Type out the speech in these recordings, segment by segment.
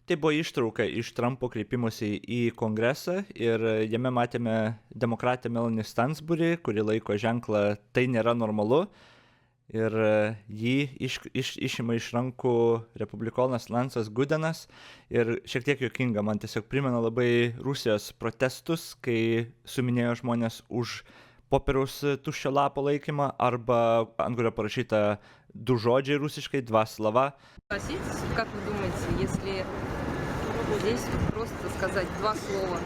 Tai buvo ištrauka iš Trumpo kreipimosi į Kongresą ir jame matėme demokratę Melanie Stansbury, kuri laiko ženklą "tai nėra normalu" ir jį išima iš rankų republikonas Lansas Goodenas ir šiek tiek juokinga, man tiesiog primena labai Rusijos protestus, kai suminėjo žmonės už popieriaus tuščio lapo laikymą arba ant kurio parašyta du žodžiai rusiškai, dva slova. Согласитесь, как вы думаете, если здесь просто сказать два слова,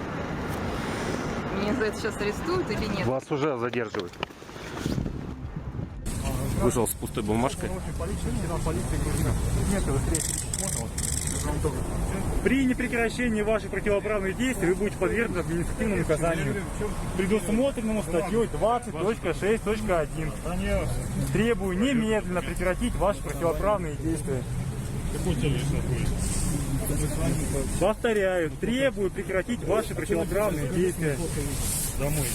меня за это сейчас арестуют или нет? Вас уже задерживают. Вышел с пустой бумажкой. При непрекращении ваших противоправных действий вы будете подвергнуты административному наказанию, предусмотренному статьей 20.6.1. Требую немедленно прекратить ваши противоправные действия. Какой целью находитесь? Повторяю, требую прекратить ваши противоправные действия. Домой.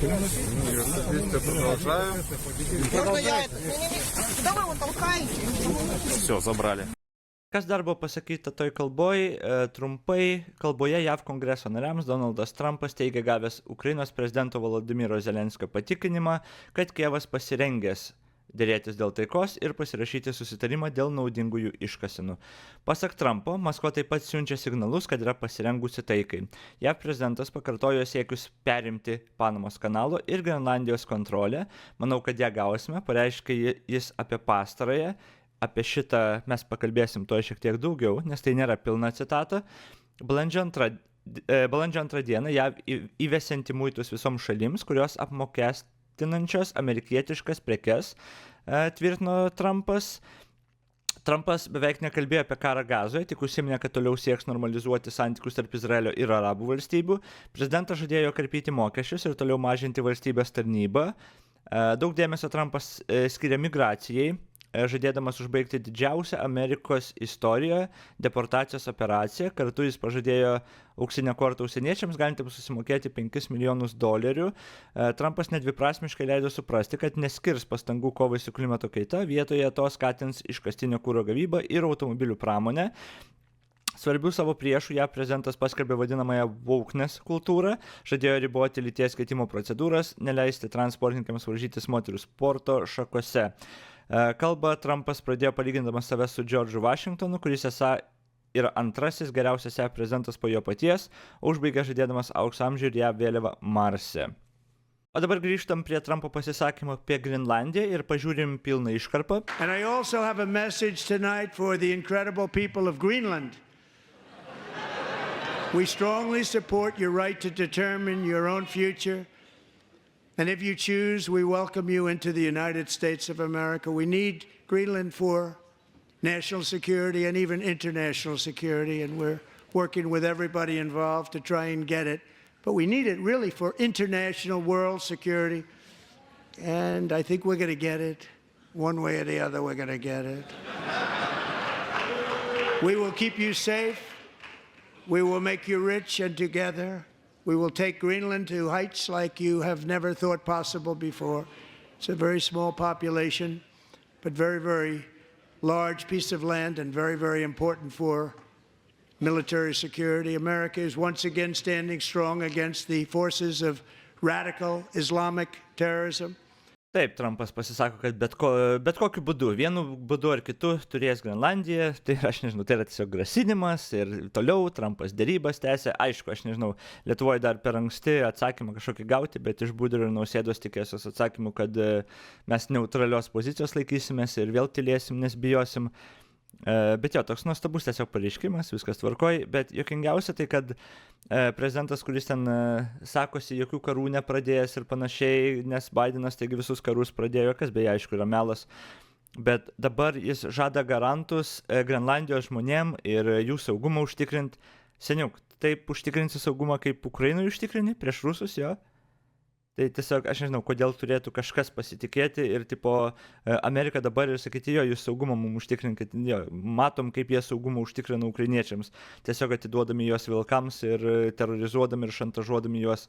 Продолжаем. Куда вы его толкаете? Все, забрали. Kas dar buvo pasakyta toj kalboj? Trumpai, kalboje JAV kongreso nariams Donaldas Trumpas teigia gavęs Ukrainos prezidento Volodymyro Zelenskio patikinimą, kad Kijevas pasirengęs dėrėtis dėl taikos ir pasirašyti susitarimą dėl naudingųjų iškasenų. Pasak Trumpo, Maskva taip pat siunčia signalus, kad yra pasirengusi taikai. JAV prezidentas pakartojo siekius perimti Panamos kanalo ir Grenlandijos kontrolę. Manau, kad ją gausime, pareiškė jis apie pastarąją. Apie šitą mes pakalbėsim to šiek tiek daugiau, nes tai nėra pilna citata. Balandžio 2 dieną JAV įvesianti muitus visoms šalims, kurios apmokestinančios amerikietiškas prekes, tvirtino Trumpas. Trumpas beveik nekalbėjo apie karą Gazoje, tik užsiminė, kad toliau sieks normalizuoti santykius tarp Izraelio ir Arabų valstybių. Prezidentas žadėjo karpyti mokesčius ir toliau mažinti valstybės tarnybą. Daug dėmesio Trumpas skiria migracijai, žadėdamas užbaigti didžiausią Amerikos istorijoje deportacijos operaciją. Kartu jis pažadėjo auksinę kortą užsieniečiams, galintiems susimokėti $5 milijonus. Trumpas nedviprasmiškai leido suprasti, kad neskirs pastangų kovai su klimato kaita, vietoje to skatins iškastinio kuro gavybą ir automobilių pramonę. Svarbių savo priešų JAV prezidentas paskelbė vadinamąją wokeness kultūrą, žadėjo riboti lyties keitimo procedūras, neleisti transportininkams varžytis moterų sporto šakose. Kalbą Trumpas pradėjo palygindamas save su George'u Washingtonu, kuris esą yra antrasis geriausias JAV prezidentas po jo paties, užbaigė žadėdamas aukso amžių ir JAV vėliavą Marse. O dabar grįžtam prie Trumpo pasisakymo apie Grenlandiją ir pažiūrim pilną iškarpą. And I also have a message tonight for the incredible people of Greenland. We strongly support your right to determine your own future. And if you choose, we welcome you into the United States of America. We need Greenland for national security and even international security, and we're working with everybody involved to try and get it. But we need it really for international world security, and I think we're going to get it. One way or the other, we're going to get it. We will keep you safe. We will make you rich, and together we will take Greenland to heights like you have never thought possible before. It's a very small population, but very, very large piece of land and very, very important for military security. America is once again standing strong against the forces of radical Islamic terrorism. Taip, Trumpas pasisako, kad bet kokiu būdu, vienu būdu ar kitu turės Grenlandiją, tai aš nežinau, tai yra tiesiog grasinimas ir toliau Trumpas dėrybas tęsia. Aišku, aš nežinau, Lietuvoje dar per anksti atsakymą kažkokį gauti, bet iš Budrio ir Nausėdos tikėsiuos atsakymų, kad mes neutralios pozicijos laikysimės ir vėl tylėsim, nes bijosim. Bet jo, toks nuostabus tiesiog pareiškimas, viskas tvarkoj, bet juokingiausia tai, kad prezidentas, kuris ten sakosi, jokių karų nepradėjęs ir panašiai, nes Bidenas taigi visus karus pradėjo, kas beje aišku yra melas, bet dabar jis žada garantus Grenlandijos žmonėm ir jų saugumą užtikrint. Seniuk, taip užtikrinsi saugumą, kaip Ukrainui užtikrini prieš rusus, jo? Tai tiesiog, aš nežinau, kodėl turėtų kažkas pasitikėti ir tipo Amerika dabar ir sakyti, jo, jūs saugumą mums užtikrinkit, jo, matom, kaip jie saugumą užtikrina ukrainiečiams, tiesiog atiduodami juos vilkams ir terrorizuodami ir šantažuodami juos.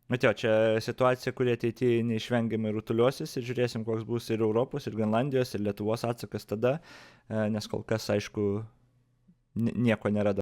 Bet jo, čia situacija, kurie ateityje neišvengiamai rutuliosis ir žiūrėsim, koks bus ir Europos, ir Grenlandijos, ir Lietuvos atsakas tada, nes kol kas, aišku, nieko nėra.